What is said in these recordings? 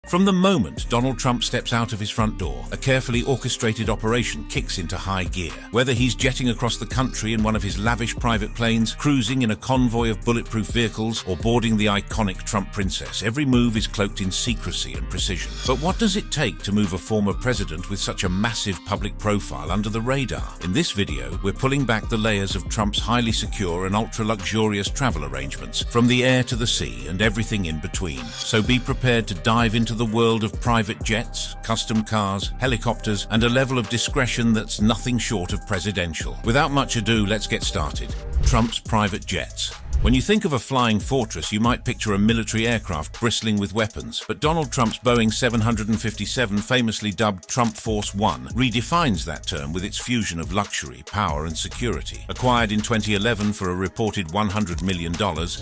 From the moment Donald Trump steps out of his front door, a carefully orchestrated operation kicks into high gear. Whether he's jetting across the country in one of his lavish private planes, cruising in a convoy of bulletproof vehicles, or boarding the iconic Trump princess, every move is cloaked in secrecy and precision. But what does it take to move a former president with such a massive public profile under the radar? In this video, we're pulling back the layers of Trump's highly secure and ultra-luxurious travel arrangements, from the air to the sea and everything in between. So be prepared to dive into the world of private jets, custom cars, helicopters, and a level of discretion that's nothing short of presidential. Without much ado, let's get started. Trump's private jets. When you think of a flying fortress, you might picture a military aircraft bristling with weapons, but Donald Trump's Boeing 757, famously dubbed Trump Force One, redefines that term with its fusion of luxury, power, and security. Acquired in 2011 for a reported $100 million,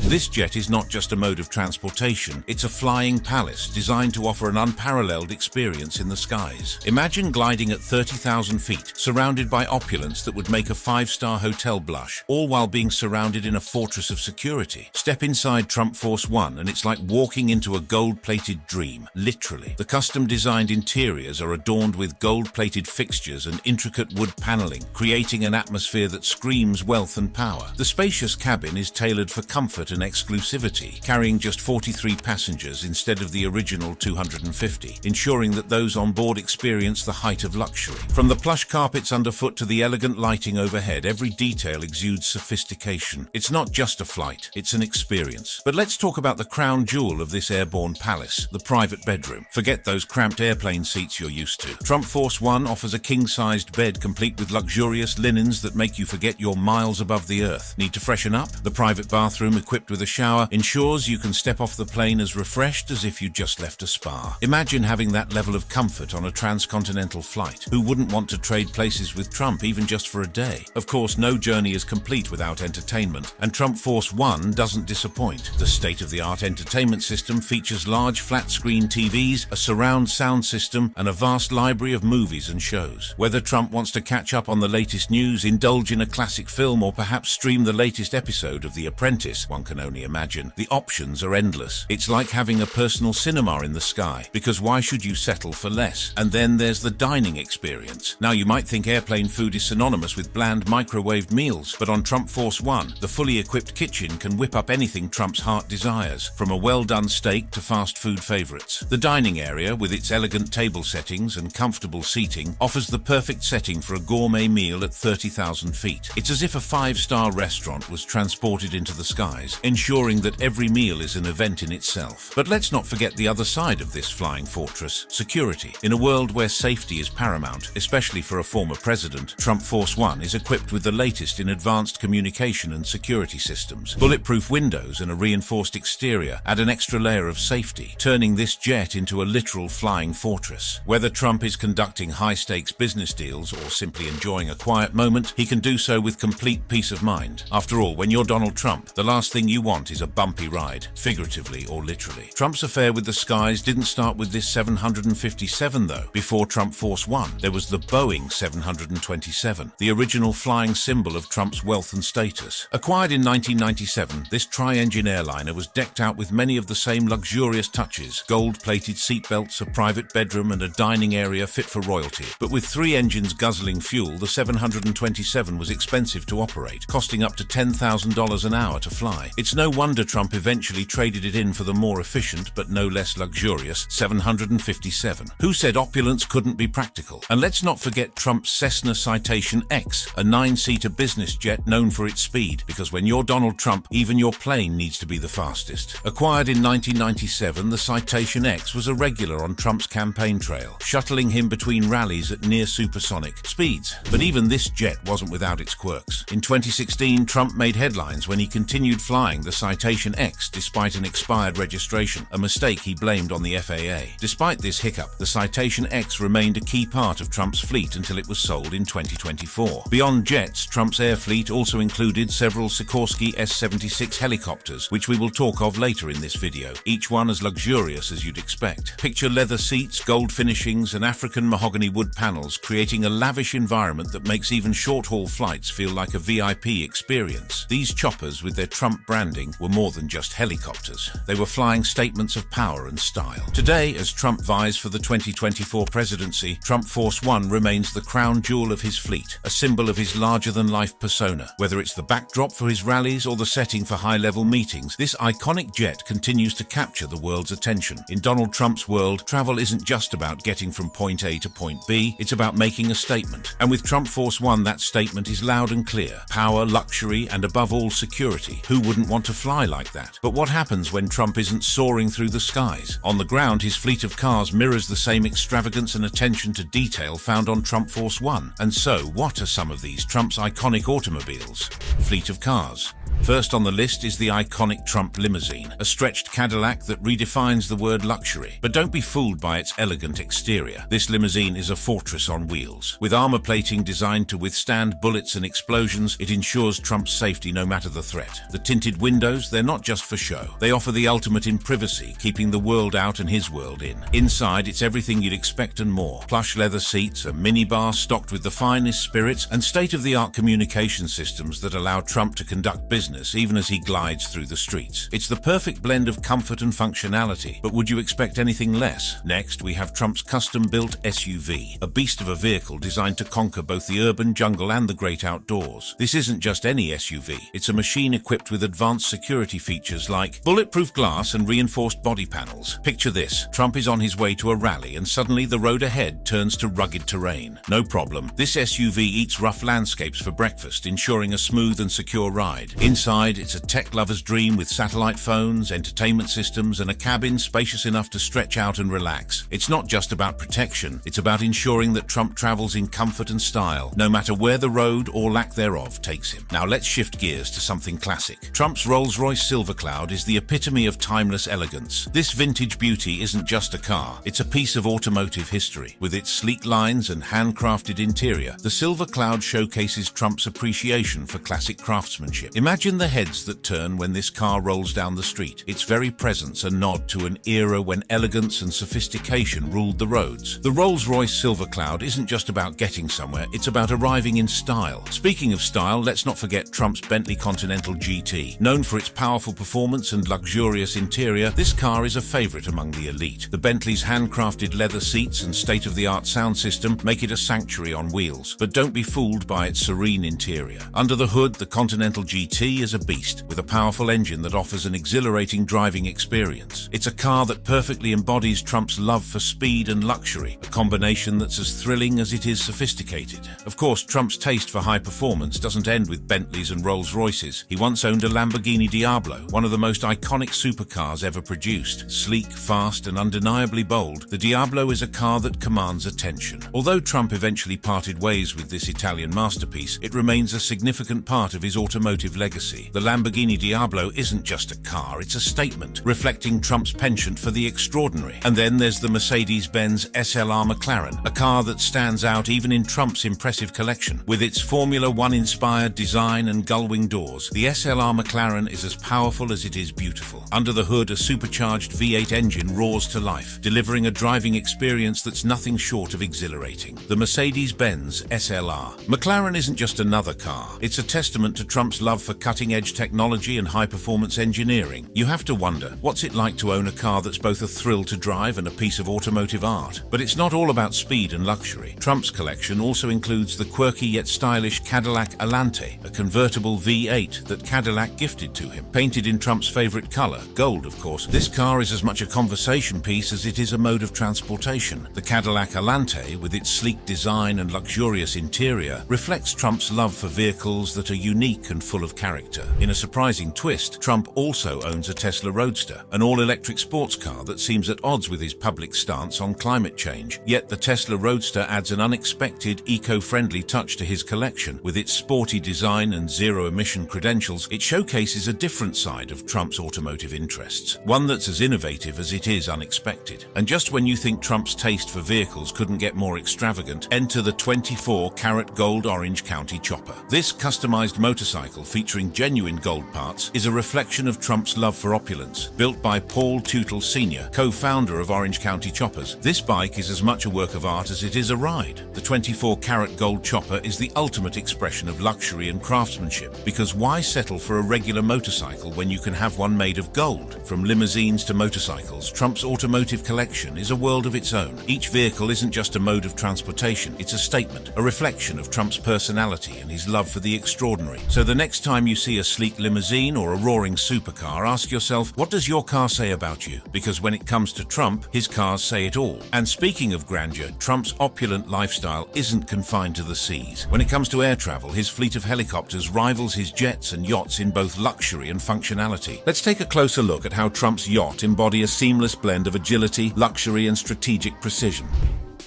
this jet is not just a mode of transportation, it's a flying palace designed to offer an unparalleled experience in the skies. Imagine gliding at 30,000 feet, surrounded by opulence that would make a five-star hotel blush, all while being surrounded in a fortress of security. Step inside Trump Force One and it's like walking into a gold-plated dream, literally. The custom-designed interiors are adorned with gold-plated fixtures and intricate wood paneling, creating an atmosphere that screams wealth and power. The spacious cabin is tailored for comfort and exclusivity, carrying just 43 passengers instead of the original 250, ensuring that those on board experience the height of luxury. From the plush carpets underfoot to the elegant lighting overhead, every detail exudes sophistication. It's not just a flight, it's an experience. But let's talk about the crown jewel of this airborne palace, the private bedroom. Forget those cramped airplane seats you're used to. Trump Force One offers a king-sized bed complete with luxurious linens that make you forget you're miles above the earth. Need to freshen up? The private bathroom, equipped with a shower, ensures you can step off the plane as refreshed as if you just left a spa. Imagine having that level of comfort on a transcontinental flight. Who wouldn't want to trade places with Trump even just for a day? Of course, no journey is complete without entertainment, and Trump Force One doesn't disappoint. The state-of-the-art entertainment system features large flat-screen TVs, a surround sound system, and a vast library of movies and shows. Whether Trump wants to catch up on the latest news, indulge in a classic film, or perhaps stream the latest episode of The Apprentice, one can only imagine, the options are endless. It's like having a personal cinema in the sky, because why should you settle for less? And then there's the dining experience. Now, you might think airplane food is synonymous with bland microwaved meals, but on Trump Force One, the fully equipped kitchen can whip up anything Trump's heart desires, from a well-done steak to fast food favorites. The dining area, with its elegant table settings and comfortable seating, offers the perfect setting for a gourmet meal at 30,000 feet. It's as if a five-star restaurant was transported into the skies, ensuring that every meal is an event in itself. But let's not forget the other side of this flying fortress: security. In a world where safety is paramount, especially for a former president, Trump Force One is equipped with the latest in advanced communication and security systems. Bulletproof windows and a reinforced exterior add an extra layer of safety, turning this jet into a literal flying fortress. Whether Trump is conducting high-stakes business deals or simply enjoying a quiet moment, he can do so with complete peace of mind. After all, when you're Donald Trump, the last thing you want is a bumpy ride, figuratively or literally. Trump's affair with the skies didn't start with this 757, though. Before Trump Force One, there was the Boeing 727, the original flying symbol of Trump's wealth and status. Acquired in 1997, this tri-engine airliner was decked out with many of the same luxurious touches: gold-plated seatbelts, a private bedroom, and a dining area fit for royalty. But with three engines guzzling fuel, the 727 was expensive to operate, costing up to $10,000 an hour to fly. It's no wonder Trump eventually traded it in for the more efficient, but no less luxurious, 757. Who said opulence couldn't be practical? And let's not forget Trump's Cessna Citation X, a 9-seater business jet known for its speed, because when you're Donald Trump, even your plane needs to be the fastest. Acquired in 1997, the Citation X was a regular on Trump's campaign trail, shuttling him between rallies at near supersonic speeds. But even this jet wasn't without its quirks. In 2016, Trump made headlines when he continued flying the Citation X despite an expired registration, a mistake he blamed on the FAA. Despite this hiccup, the Citation X remained a key part of Trump's fleet until it was sold in 2024. Beyond jets, Trump's air fleet also included several Sikorsky TS-76 helicopters, which we will talk of later in this video, each one as luxurious as you'd expect. Picture leather seats, gold finishings, and African mahogany wood panels, creating a lavish environment that makes even short-haul flights feel like a VIP experience. These choppers, with their Trump branding, were more than just helicopters. They were flying statements of power and style. Today, as Trump vies for the 2024 presidency, Trump Force One remains the crown jewel of his fleet, a symbol of his larger-than-life persona. Whether it's the backdrop for his rallies or the setting for high-level meetings, this iconic jet continues to capture the world's attention. In Donald Trump's world, travel isn't just about getting from point A to point B, it's about making a statement. And with Trump Force One, that statement is loud and clear. Power, luxury, and above all, security. Who wouldn't want to fly like that? But what happens when Trump isn't soaring through the skies? On the ground, his fleet of cars mirrors the same extravagance and attention to detail found on Trump Force One. And so, what are some of these Trump's iconic automobiles? Fleet of cars. First on the list is the iconic Trump limousine, a stretched Cadillac that redefines the word luxury. But don't be fooled by its elegant exterior. This limousine is a fortress on wheels. With armor plating designed to withstand bullets and explosions, it ensures Trump's safety no matter the threat. The tinted windows, they're not just for show. They offer the ultimate in privacy, keeping the world out and his world in. Inside, it's everything you'd expect and more. Plush leather seats, a minibar stocked with the finest spirits, and state-of-the-art communication systems that allow Trump to conduct business even as he glides through the streets. It's the perfect blend of comfort and functionality, but would you expect anything less? Next, we have Trump's custom-built SUV, a beast of a vehicle designed to conquer both the urban jungle and the great outdoors. This isn't just any SUV, it's a machine equipped with advanced security features like bulletproof glass and reinforced body panels. Picture this, Trump is on his way to a rally and suddenly the road ahead turns to rugged terrain. No problem, this SUV eats rough landscapes for breakfast, ensuring a smooth and secure ride. Inside, it's a tech lover's dream with satellite phones, entertainment systems, and a cabin spacious enough to stretch out and relax. It's not just about protection, it's about ensuring that Trump travels in comfort and style, no matter where the road or lack thereof takes him. Now let's shift gears to something classic. Trump's Rolls-Royce Silver Cloud is the epitome of timeless elegance. This vintage beauty isn't just a car, it's a piece of automotive history. With its sleek lines and handcrafted interior, the Silver Cloud showcases Trump's appreciation for classic craftsmanship. Imagine the heads that turn when this car rolls down the street. Its very presence a nod to an era when elegance and sophistication ruled the roads. The Rolls-Royce Silver Cloud isn't just about getting somewhere, it's about arriving in style. Speaking of style, let's not forget Trump's Bentley Continental GT. Known for its powerful performance and luxurious interior, this car is a favorite among the elite. The Bentley's handcrafted leather seats and state-of-the-art sound system make it a sanctuary on wheels. But don't be fooled by its serene interior. Under the hood, the Continental GT is a beast, with a powerful engine that offers an exhilarating driving experience. It's a car that perfectly embodies Trump's love for speed and luxury, a combination that's as thrilling as it is sophisticated. Of course, Trump's taste for high performance doesn't end with Bentleys and Rolls-Royces. He once owned a Lamborghini Diablo, one of the most iconic supercars ever produced. Sleek, fast, and undeniably bold, the Diablo is a car that commands attention. Although Trump eventually parted ways with this Italian masterpiece, it remains a significant part of his automotive legacy. The Lamborghini Diablo isn't just a car, it's a statement, reflecting Trump's penchant for the extraordinary. And then there's the Mercedes-Benz SLR McLaren, a car that stands out even in Trump's impressive collection. With its Formula One-inspired design and gull-wing doors, the SLR McLaren is as powerful as it is beautiful. Under the hood, a supercharged V8 engine roars to life, delivering a driving experience that's nothing short of exhilarating. The Mercedes-Benz SLR. McLaren isn't just another car, it's a testament to Trump's love for cutting-edge technology and high-performance engineering. You have to wonder, what's it like to own a car that's both a thrill to drive and a piece of automotive art? But it's not all about speed and luxury. Trump's collection also includes the quirky yet stylish Cadillac Alante, a convertible V8 that Cadillac gifted to him. Painted in Trump's favorite color, gold of course, this car is as much a conversation piece as it is a mode of transportation. The Cadillac Alante, with its sleek design and luxurious interior, reflects Trump's love for vehicles that are unique and full of character. In a surprising twist, Trump also owns a Tesla Roadster, an all-electric sports car that seems at odds with his public stance on climate change. Yet the Tesla Roadster adds an unexpected, eco-friendly touch to his collection. With its sporty design and zero-emission credentials, it showcases a different side of Trump's automotive interests, one that's as innovative as it is unexpected. And just when you think Trump's taste for vehicles couldn't get more extravagant, enter the 24-carat gold Orange County chopper. This customized motorcycle featuring genuine gold parts, is a reflection of Trump's love for opulence. Built by Paul Tootle Sr., co-founder of Orange County Choppers, this bike is as much a work of art as it is a ride. The 24-karat gold chopper is the ultimate expression of luxury and craftsmanship, because why settle for a regular motorcycle when you can have one made of gold? From limousines to motorcycles, Trump's automotive collection is a world of its own. Each vehicle isn't just a mode of transportation, it's a statement, a reflection of Trump's personality and his love for the extraordinary. So the next time you see a sleek limousine or a roaring supercar, ask yourself, what does your car say about you? Because when it comes to Trump, his cars say it all. And speaking of grandeur, Trump's opulent lifestyle isn't confined to the seas. When it comes to air travel, his fleet of helicopters rivals his jets and yachts in both luxury and functionality. Let's take a closer look at how Trump's yacht embodies a seamless blend of agility, luxury, and strategic precision.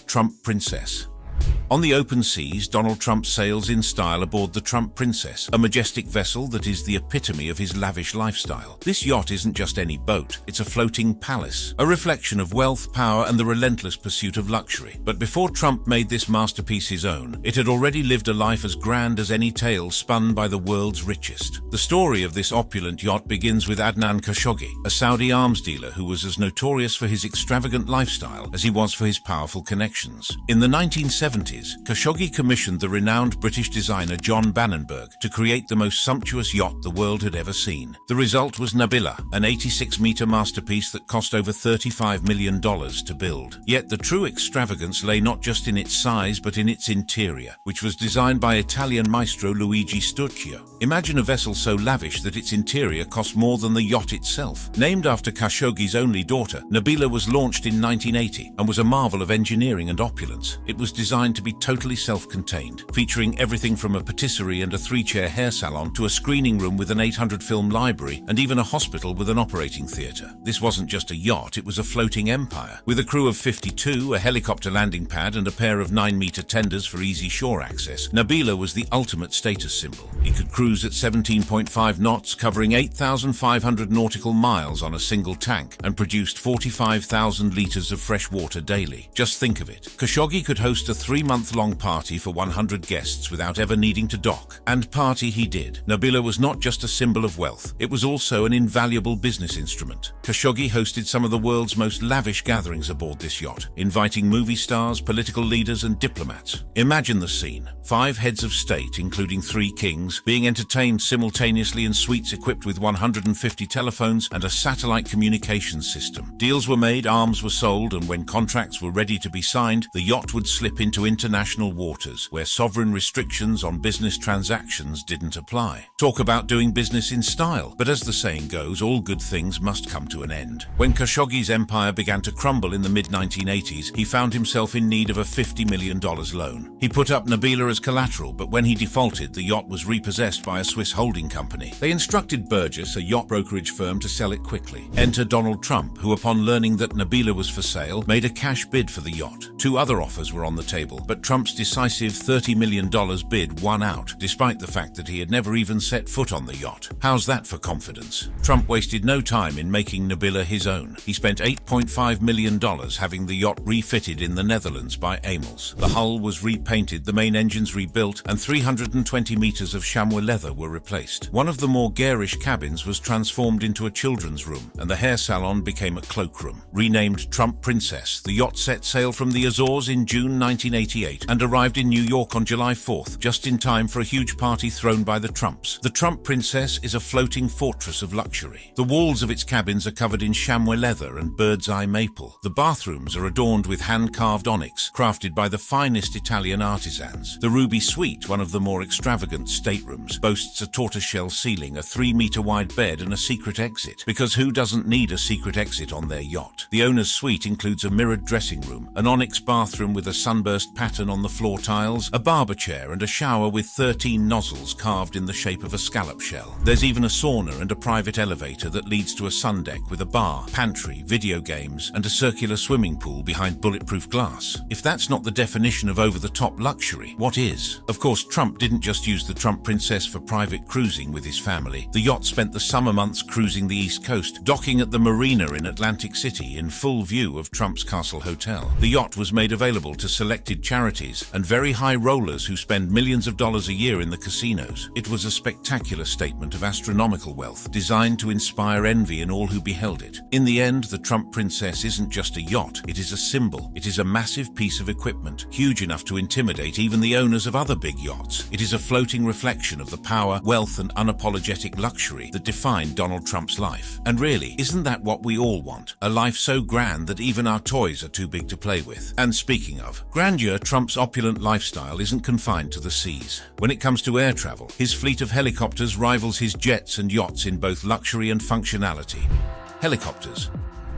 Trump Princess. On the open seas, Donald Trump sails in style aboard the Trump Princess, a majestic vessel that is the epitome of his lavish lifestyle. This yacht isn't just any boat, it's a floating palace, a reflection of wealth, power, and the relentless pursuit of luxury. But before Trump made this masterpiece his own, it had already lived a life as grand as any tale spun by the world's richest. The story of this opulent yacht begins with Adnan Khashoggi, a Saudi arms dealer who was as notorious for his extravagant lifestyle as he was for his powerful connections. In the 1970s, Khashoggi commissioned the renowned British designer John Bannenberg to create the most sumptuous yacht the world had ever seen. The result was Nabila, an 86-meter masterpiece that cost over $35 million to build. Yet the true extravagance lay not just in its size but in its interior, which was designed by Italian maestro Luigi Sturcio. Imagine a vessel so lavish that its interior cost more than the yacht itself. Named after Khashoggi's only daughter, Nabila was launched in 1980 and was a marvel of engineering and opulence. It was designed to be totally self-contained, featuring everything from a patisserie and a 3-chair hair salon to a screening room with an 800-film library and even a hospital with an operating theater. This wasn't just a yacht, it was a floating empire. With a crew of 52, a helicopter landing pad and a pair of 9-meter tenders for easy shore access, Nabila was the ultimate status symbol. It could cruise at 17.5 knots, covering 8,500 nautical miles on a single tank, and produced 45,000 liters of fresh water daily. Just think of it. Khashoggi could host a 3-month-long party for 100 guests without ever needing to dock. And party he did. Nabila was not just a symbol of wealth, it was also an invaluable business instrument. Khashoggi hosted some of the world's most lavish gatherings aboard this yacht, inviting movie stars, political leaders, and diplomats. Imagine the scene. 5 heads of state, including 3 kings, being entertained simultaneously in suites equipped with 150 telephones and a satellite communications system. Deals were made, arms were sold, and when contracts were ready to be signed, the yacht would slip into international waters, where sovereign restrictions on business transactions didn't apply. Talk about doing business in style. But as the saying goes, all good things must come to an end. When Khashoggi's empire began to crumble in the mid-1980s, he found himself in need of a $50 million loan. He put up Nabila as collateral, but when he defaulted, the yacht was repossessed by a Swiss holding company. They instructed Burgess, a yacht brokerage firm, to sell it quickly. Enter Donald Trump, who, upon learning that Nabila was for sale, made a cash bid for the yacht. 2 other offers were on the table, but Trump's decisive $30 million bid won out, despite the fact that he had never even set foot on the yacht. How's that for confidence? Trump wasted no time in making Nabila his own. He spent $8.5 million having the yacht refitted in the Netherlands by Amels. The hull was repainted, the main engines rebuilt, and 320 meters of chamois leather were replaced. One of the more garish cabins was transformed into a children's room, and the hair salon became a cloakroom. Renamed Trump Princess, the yacht set sail from the Azores in June 1988 and arrived in New York on July 4th, just in time for a huge party thrown by the Trumps. The Trump Princess is a floating fortress of luxury. The walls of its cabins are covered in chamois leather and bird's eye maple. The bathrooms are adorned with hand-carved onyx, crafted by the finest Italian artisans. The Ruby Suite, one of the more extravagant staterooms, boasts a tortoiseshell ceiling, a 3-meter-wide bed, and a secret exit. Because who doesn't need a secret exit on their yacht? The owner's suite includes a mirrored dressing room, an onyx bathroom with a sunburst pattern on the floor tiles, a barber chair, and a shower with 13 nozzles carved in the shape of a scallop shell. There's even a sauna and a private elevator that leads to a sun deck with a bar, pantry, video games, and a circular swimming pool behind bulletproof glass. If that's not the definition of over-the-top luxury, what is? Of course, Trump didn't just use the Trump Princess for private cruising with his family. The yacht spent the summer months cruising the East Coast, docking at the marina in Atlantic City in full view of Trump's Castle Hotel. The yacht was helicopters made available to selected charities, and very high rollers who spend millions of dollars a year in the casinos. It was a spectacular statement of astronomical wealth, designed to inspire envy in all who beheld it. In the end, the Trump Princess isn't just a yacht, it is a symbol. It is a massive piece of equipment, huge enough to intimidate even the owners of other big yachts. It is a floating reflection of the power, wealth, and unapologetic luxury that defined Donald Trump's life. And really, isn't that what we all want? A life so grand that even our toys are too big to play with. And speaking of grandeur, Trump's opulent lifestyle isn't confined to the seas. When it comes to air travel, his fleet of helicopters rivals his jets and yachts in both luxury and functionality. Helicopters.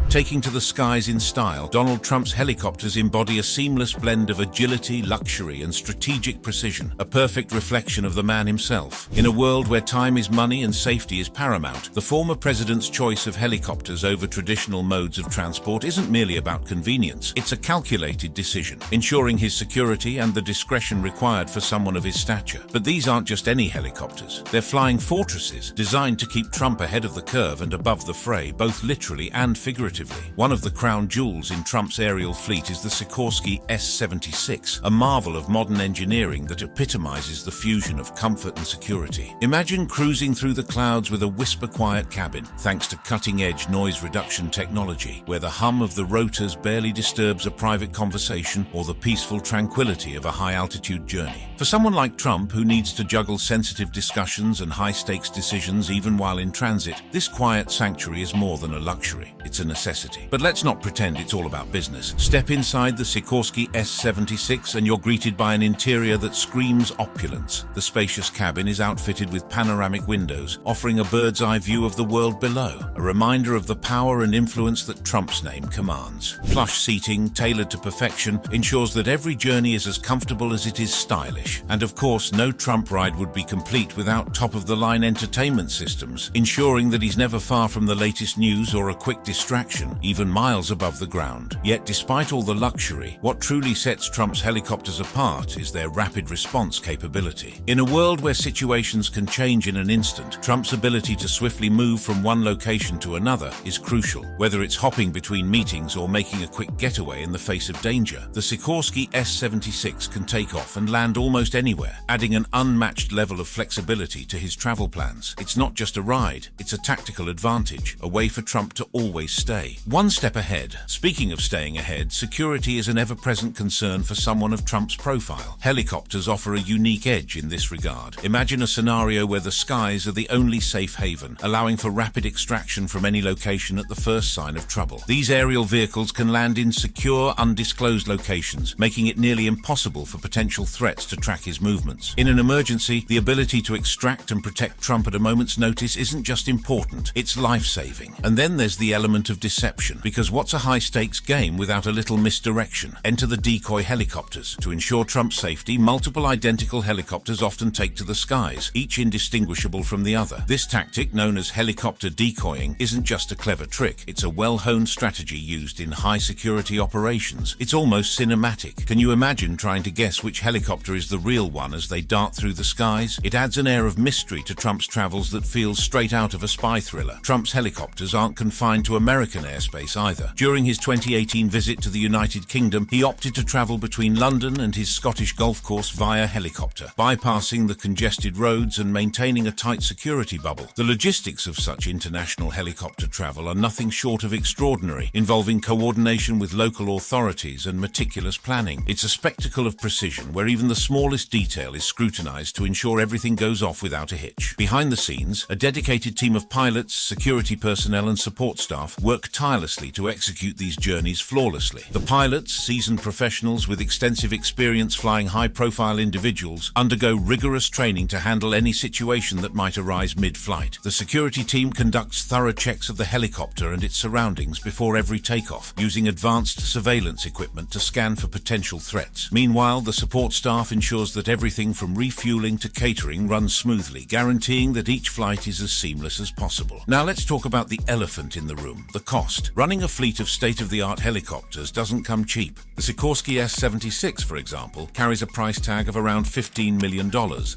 Taking to the skies in style, Donald Trump's helicopters embody a seamless blend of agility, luxury, and strategic precision, a perfect reflection of the man himself. In a world where time is money and safety is paramount, the former president's choice of helicopters over traditional modes of transport isn't merely about convenience. It's a calculated decision, ensuring his security and the discretion required for someone of his stature. But these aren't just any helicopters. They're flying fortresses, designed to keep Trump ahead of the curve and above the fray, both literally and figuratively. One of the crown jewels in Trump's aerial fleet is the Sikorsky S-76, a marvel of modern engineering that epitomizes the fusion of comfort and security. Imagine cruising through the clouds with a whisper-quiet cabin, thanks to cutting-edge noise reduction technology, where the hum of the rotors barely disturbs a private conversation or the peaceful tranquility of a high-altitude journey. For someone like Trump, who needs to juggle sensitive discussions and high-stakes decisions even while in transit, this quiet sanctuary is more than a luxury. It's a necessity. But let's not pretend it's all about business. Step inside the Sikorsky S-76 and you're greeted by an interior that screams opulence. The spacious cabin is outfitted with panoramic windows, offering a bird's-eye view of the world below, a reminder of the power and influence that Trump's name commands. Plush seating, tailored to perfection, ensures that every journey is as comfortable as it is stylish. And of course, no Trump ride would be complete without top-of-the-line entertainment systems, ensuring that he's never far from the latest news or a quick distraction, even miles above the ground. Yet despite all the luxury, what truly sets Trump's helicopters apart is their rapid response capability. In a world where situations can change in an instant, Trump's ability to swiftly move from one location to another is crucial. Whether it's hopping between meetings or making a quick getaway in the face of danger, the Sikorsky S-76 can take off and land almost anywhere, adding an unmatched level of flexibility to his travel plans. It's not just a ride, it's a tactical advantage, a way for Trump to always stay one step ahead. Speaking of staying ahead, security is an ever-present concern for someone of Trump's profile. Helicopters offer a unique edge in this regard. Imagine a scenario where the skies are the only safe haven, allowing for rapid extraction from any location at the first sign of trouble. These aerial vehicles can land in secure, undisclosed locations, making it nearly impossible for potential threats to track his movements. In an emergency, the ability to extract and protect Trump at a moment's notice isn't just important, it's life-saving. And then there's the element of deception, because what's a high-stakes game without a little misdirection? Enter the decoy helicopters. To ensure Trump's safety, multiple identical helicopters often take to the skies, each indistinguishable from the other. This tactic, known as helicopter decoying, isn't just a clever trick. It's a well-honed strategy used in high-security operations. It's almost cinematic. Can you imagine trying to guess which helicopter is the real one as they dart through the skies? It adds an air of mystery to Trump's travels that feels straight out of a spy thriller. Trump's helicopters aren't confined to American airspace either. During his 2018 visit to the United Kingdom, he opted to travel between London and his Scottish golf course via helicopter, bypassing the congested roads and maintaining a tight security bubble. The logistics of such international helicopter travel are nothing short of extraordinary, involving coordination with local authorities and meticulous planning. It's a spectacle of precision where even the smallest detail is scrutinized to ensure everything goes off without a hitch. Behind the scenes, a dedicated team of pilots, security personnel and support staff work tirelessly to execute these journeys flawlessly. The pilots, seasoned professionals with extensive experience flying high-profile individuals, undergo rigorous training to handle any situation that might arise mid-flight. The security team conducts thorough checks of the helicopter and its surroundings before every takeoff, using advanced surveillance equipment to scan for potential threats. Meanwhile, the support staff ensures that everything from refueling to catering runs smoothly, guaranteeing that each flight is as seamless as possible. Now let's talk about the elephant in the room, the cost. Cost. Running a fleet of state-of-the-art helicopters doesn't come cheap. The Sikorsky S-76, for example, carries a price tag of around $15 million,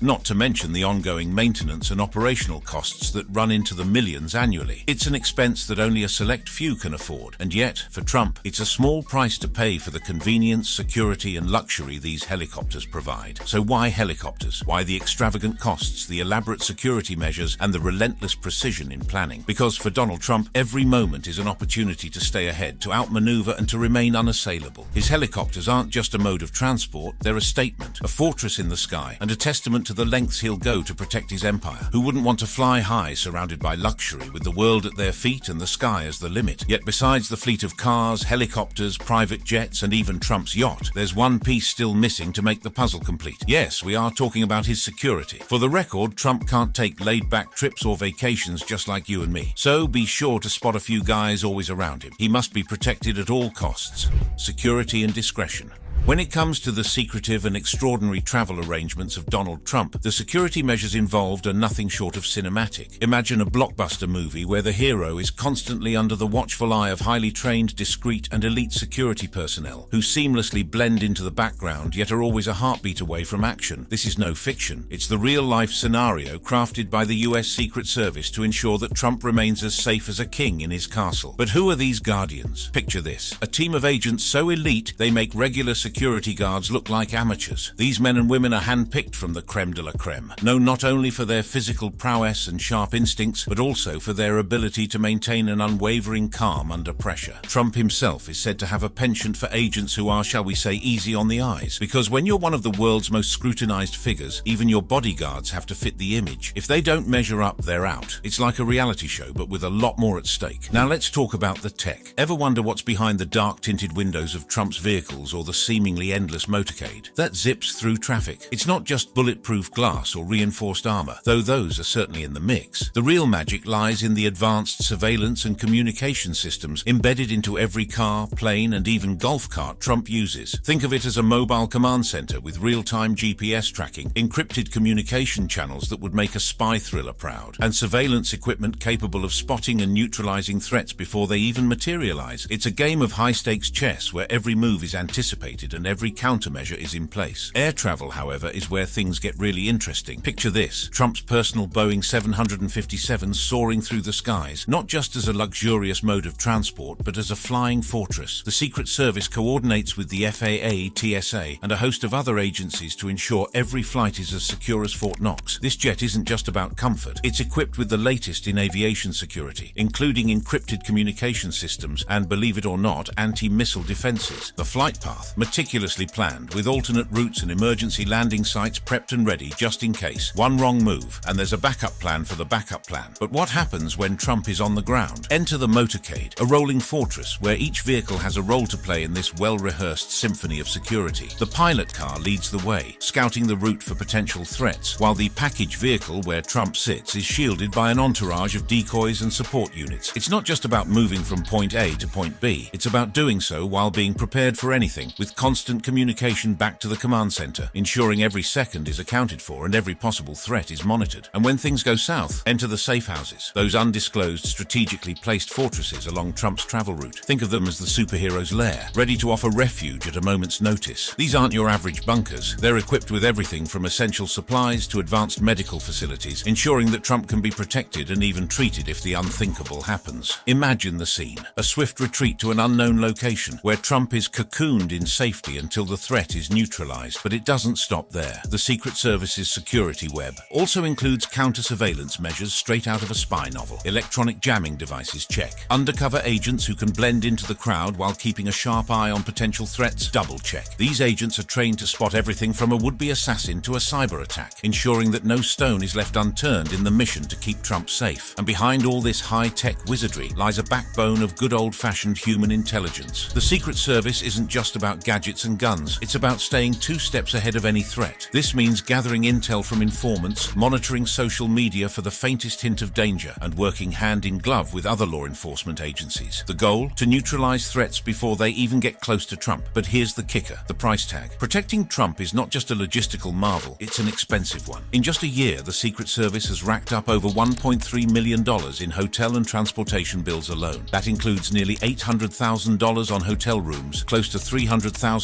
not to mention the ongoing maintenance and operational costs that run into the millions annually. It's an expense that only a select few can afford, and yet, for Trump, it's a small price to pay for the convenience, security, and luxury these helicopters provide. So why helicopters? Why the extravagant costs, the elaborate security measures, and the relentless precision in planning? Because for Donald Trump, every moment is an opportunity to stay ahead, to outmaneuver, and to remain unassailable. His helicopters aren't just a mode of transport, they're a statement, a fortress in the sky, and a testament to the lengths he'll go to protect his empire. Who wouldn't want to fly high, surrounded by luxury, with the world at their feet and the sky as the limit? Yet besides the fleet of cars, helicopters, private jets, and even Trump's yacht, there's one piece still missing to make the puzzle complete. Yes, we are talking about his security. For the record, Trump can't take laid-back trips or vacations just like you and me. So be sure to spot a few guys always around him. He must be protected at all costs. Security and discretion. When it comes to the secretive and extraordinary travel arrangements of Donald Trump, the security measures involved are nothing short of cinematic. Imagine a blockbuster movie where the hero is constantly under the watchful eye of highly trained, discreet, and elite security personnel who seamlessly blend into the background yet are always a heartbeat away from action. This is no fiction. It's the real-life scenario crafted by the US Secret Service to ensure that Trump remains as safe as a king in his castle. But who are these guardians? Picture this: a team of agents so elite they make regular security guards look like amateurs. These men and women are handpicked from the creme de la creme, known not only for their physical prowess and sharp instincts, but also for their ability to maintain an unwavering calm under pressure. Trump himself is said to have a penchant for agents who are, shall we say, easy on the eyes, because when you're one of the world's most scrutinized figures, even your bodyguards have to fit the image. If they don't measure up, they're out. It's like a reality show, but with a lot more at stake. Now let's talk about the tech. Ever wonder what's behind the dark tinted windows of Trump's vehicles or the seemingly endless motorcade that zips through traffic? It's not just bulletproof glass or reinforced armor, though those are certainly in the mix. The real magic lies in the advanced surveillance and communication systems embedded into every car, plane, and even golf cart Trump uses. Think of it as a mobile command center with real-time GPS tracking, encrypted communication channels that would make a spy thriller proud, and surveillance equipment capable of spotting and neutralizing threats before they even materialize. It's a game of high-stakes chess where every move is anticipated and every countermeasure is in place. Air travel, however, is where things get really interesting. Picture this: Trump's personal Boeing 757 soaring through the skies, not just as a luxurious mode of transport, but as a flying fortress. The Secret Service coordinates with the FAA, TSA, and a host of other agencies to ensure every flight is as secure as Fort Knox. This jet isn't just about comfort. It's equipped with the latest in aviation security, including encrypted communication systems and, believe it or not, anti-missile defenses. The flight path, meticulously planned, with alternate routes and emergency landing sites prepped and ready just in case. One wrong move, and there's a backup plan for the backup plan. But what happens when Trump is on the ground? Enter the motorcade, a rolling fortress where each vehicle has a role to play in this well-rehearsed symphony of security. The pilot car leads the way, scouting the route for potential threats, while the package vehicle where Trump sits is shielded by an entourage of decoys and support units. It's not just about moving from point A to point B, it's about doing so while being prepared for anything, with constant communication back to the command center, ensuring every second is accounted for and every possible threat is monitored. And when things go south, enter the safe houses, those undisclosed, strategically placed fortresses along Trump's travel route. Think of them as the superhero's lair, ready to offer refuge at a moment's notice. These aren't your average bunkers. They're equipped with everything from essential supplies to advanced medical facilities, ensuring that Trump can be protected and even treated if the unthinkable happens. Imagine the scene: a swift retreat to an unknown location where Trump is cocooned in safety until the threat is neutralized. But it doesn't stop there. The Secret Service's security web also includes counter-surveillance measures straight out of a spy novel. Electronic jamming devices, check. Undercover agents who can blend into the crowd while keeping a sharp eye on potential threats, double check. These agents are trained to spot everything from a would-be assassin to a cyber attack, ensuring that no stone is left unturned in the mission to keep Trump safe. And behind all this high-tech wizardry lies a backbone of good old-fashioned human intelligence. The Secret Service isn't just about gadgets gadgets and guns. It's about staying 2 steps ahead of any threat. This means gathering intel from informants, monitoring social media for the faintest hint of danger, and working hand in glove with other law enforcement agencies. The goal? To neutralize threats before they even get close to Trump. But here's the kicker, the price tag. Protecting Trump is not just a logistical marvel, it's an expensive one. In just a year, the Secret Service has racked up over $1.3 million in hotel and transportation bills alone. That includes nearly $800,000 on hotel rooms, close to $300,000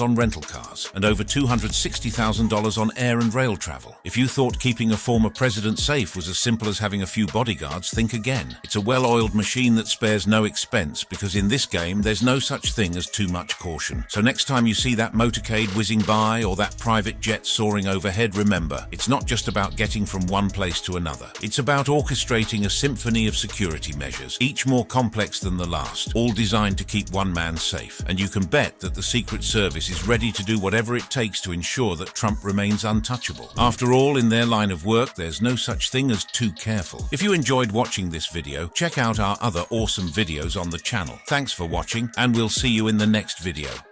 on rental cars, and over $260,000 on air and rail travel. If you thought keeping a former president safe was as simple as having a few bodyguards, think again. It's a well-oiled machine that spares no expense, because in this game, there's no such thing as too much caution. So next time you see that motorcade whizzing by or that private jet soaring overhead, remember, it's not just about getting from one place to another. It's about orchestrating a symphony of security measures, each more complex than the last, all designed to keep one man safe. And you can bet that the Secret Service is ready to do whatever it takes to ensure that Trump remains untouchable. After all, in their line of work, there's no such thing as too careful. If you enjoyed watching this video, check out our other awesome videos on the channel. Thanks for watching, and we'll see you in the next video.